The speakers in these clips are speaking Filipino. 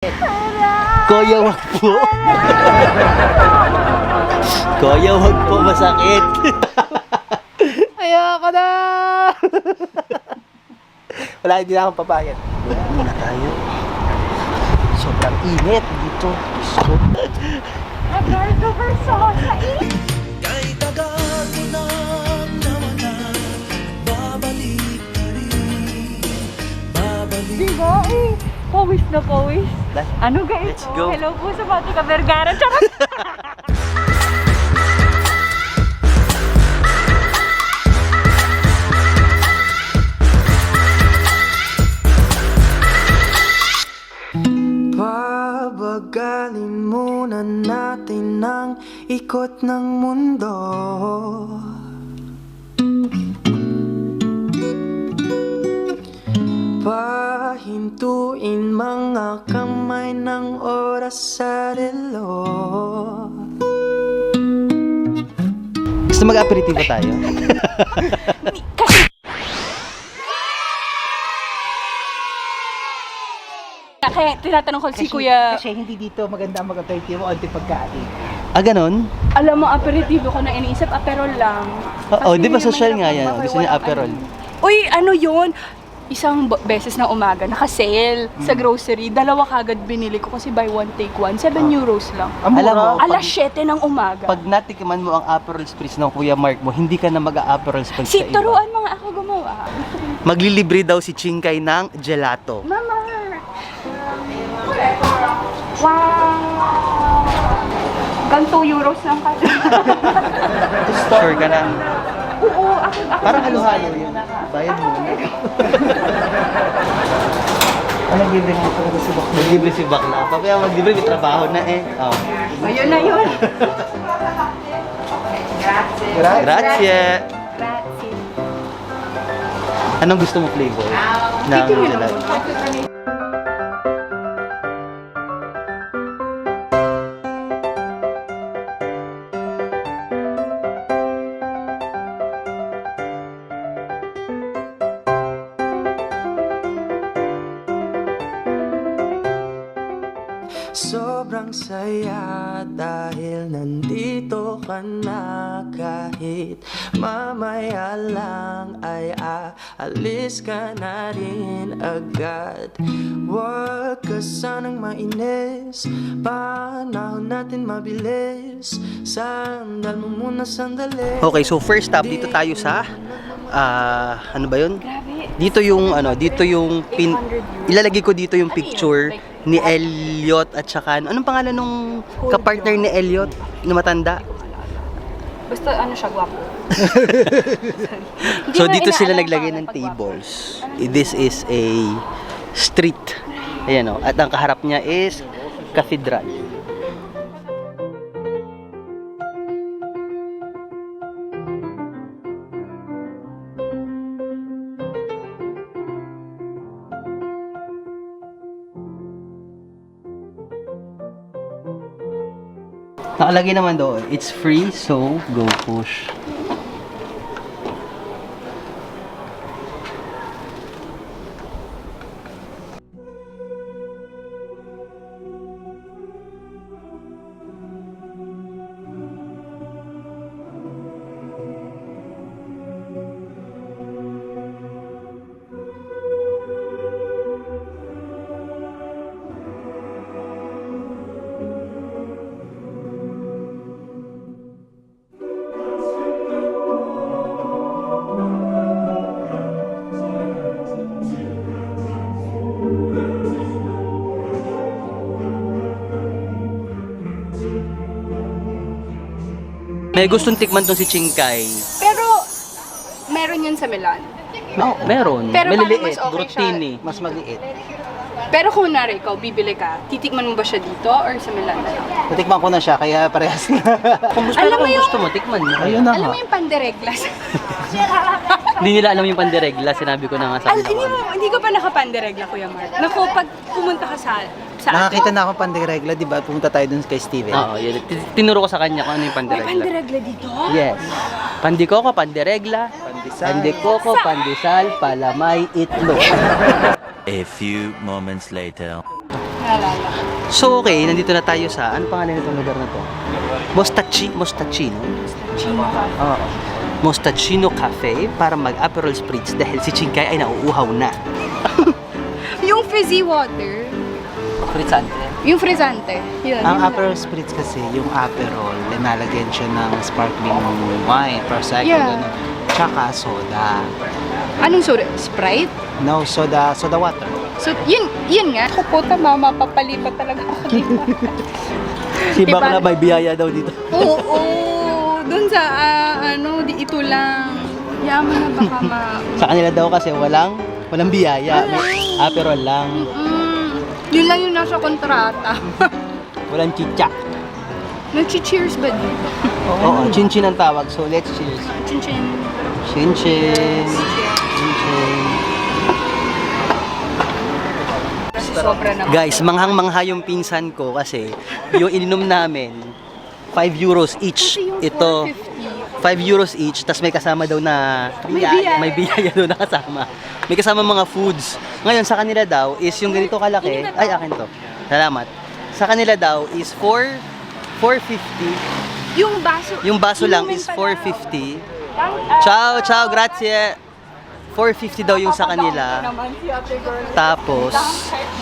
Kuya, wag po. Kuya, wag po, masakit. Ayoko na! Wala, hindi na akong papayag. Wala muna tayo. Sobrang init dito. So, Roberto Versosa, Kahit agad mo nang nawala, babalik ka rin, babalik. diba? Pawis na pawis. Ano guys? Let's go. Hello po sa Pati Ka Vergara. Charot! Pabagalin muna natin ang ikot ng mundo. Pahintuin mga kamay ng oras sa relo. gusto mag-aperitibo tayo? Kaya tinatanong ko si Kuya, Kasi hindi dito maganda mag-aperitibo o pagkain. Ah, ganon? alam mo, aperitibo ko na iniisip, aperol lang. Oo, Kasi di ba naman social nga ako yan? baka Gusto niya walang aperol. ano. Uy, ano yun? Isang beses na umaga, naka-sale sa grocery. Dalawa kagad binili ko kasi buy one take one. 7 euros lang. Alam mo, Alas 7 ng umaga. pag natikman mo ang Aperol Spritz ng Kuya Mark mo, hindi ka na mag-a-Aperol Spritz sa iba. Turuan mo nga ako gumawa. Maglilibre daw si Chingkay ng gelato. Mama! Wow! Hanggang 2 euros lang kasi. Sure ka na. Oo, ako. Parang halo-halo yun. Bayad mo. Naglibre mo talaga si Bakla. Maglibre si Bakla. Papaya maglibre, may trabaho na eh. Oh. Ayun na yun. Grazie. Grazie. Grazie. Anong gusto mo flavor? Ng Titingin gelato? ako. Sobrang saya dahil nandito ka na. Kahit mamaya lang ay aalis ka na rin agad. Huwag ka sanang mainis, panahon natin mabilis. Sandal mo muna sandali. Okay, so first stop dito tayo sa ano ba 'yun? Grabe. Dito yung dito yung 800 euros. ilalagay ko dito yung Ano yun? picture Like, ni Elliot at saka anong pangalan nung kapartner ni Elliot na matanda? Basta ano siya, gwapo. So dito sila naglagay ng tables. This is a street. Ayan oh, at ang kaharap niya is cathedral. Nakalagay naman doon, it's free, so go push. May gustong tikman tong si Chingkay. Pero, meron yun sa Milan. No, meron. Pero parang Maliliit, mas okay brutini. Mas maliit. Pero kung nari ikaw, bibili ka, titikman mo ba siya dito or sa Milan na lang? Natikman ko na siya, kaya parehas na. Kung gusto, Alam mo kung yung- gusto mo, tikman mo. Ayun na Alam nga. mo yung pandereglas? Hindi nila alam yung panderegla, sinabi ko na nga sa Hindi ko pa nakapanderegla, Kuya Mark. Naku, pag pumunta ka sa Nakakita na ako pandiregla, di ba? Pumunta tayo dun kay Steven. Oo, yun. Tinuro ko sa kanya kung ano yung May panderegla. panderegla dito? Yes. Pandikoko, panderegla. Pandikoko, pandesal, palamay, itlog. A few moments later. Naalala. So, okay, nandito na tayo sa, ano pangalan nitong lugar na to? Mostachino? Chino ka. Oo. Mostachino Cafe para mag-Aperol Spritz dahil si Chinkay ay nauuhaw na. Yung fizzy water. Fritzante. Yung frisante. Yun. Ang yun Aperol Spritz kasi, yung Aperol, linalagyan siya ng sparkling wine, prosecco, Yeah. ganun. Tsaka soda. Anong soda? Sprite? No, soda water. So, yun nga. Ako po, mapapalipat talaga ako dito. Si Diba? Bakla may biyaya daw dito. Oo, dun sa, ito lang. Yaman na baka Sa kanila daw kasi walang biyaya. May Aperol lang. Yun lang yung nasa kontrata. Walang chicha. Nag-cheers ba dito? Oo, chin-chin ang tawag. So, let's cheers. Chin-chin. Chin-chin. Chin-chin. Sobra naman. Guys, manghang-mangha yung pinsan ko kasi yung ininom namin, 5 euros each. Kasi yung Ito, 450. 5 euros each, tas may kasama daw na May biyaya. may biyaya daw na kasama. May kasama mga foods. Ngayon sa kanila daw is yung ganito kalaki. Ay, akin to. Salamat. Sa kanila daw is 450. Yung baso. Yung baso lang inumin is pa daw. 450. Ciao, grazie. 450 daw yung sa kanila. Naman si ate girl. Tapos,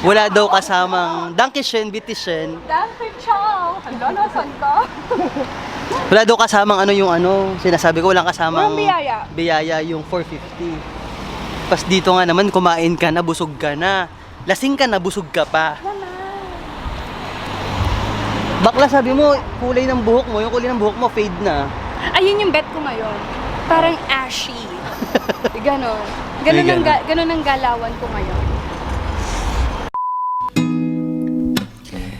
wala daw kasamang Dankeschön, bitteschön. Danke, ciao. Hala, nasan ka? Wala daw kasamang sinasabi ko, walang kasamang Walang biyaya. biyaya yung 450. Pas dito nga naman, kumain ka na, busog ka na. Lasing ka na, busog ka pa. Bakla, sabi mo, kulay ng buhok mo, yung kulay ng buhok mo, fade na. Ayun yung bet ko ngayon. Parang ashy. Ganon. Ay, ganon. Ganon ang galawan ko ngayon.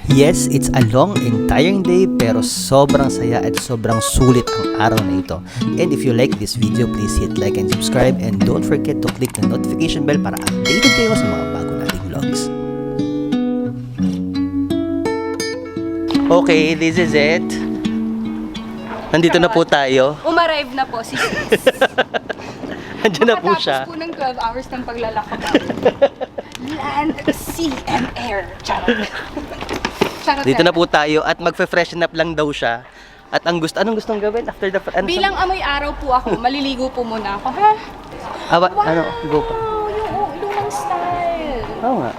Yes, it's a long and tiring day pero sobrang saya at sobrang sulit ang araw na ito. And if you like this video, please hit like and subscribe and don't forget to click the notification bell para updated kayo sa mga bago nating vlogs. Okay, this is it. Nandito na po tayo. Umarive na po si Sis. Andiyan na po siya. Makatapos po ng 12 hours ng paglalakad. Land, sea, and air. Charot. Charot. Dito na po tayo at magfe-freshen up lang daw siya. At anong gustong gawin after the Bilang amoy araw po ako, maliligo po muna ako. Ha? go pa. Yung lumang style. Oo nga.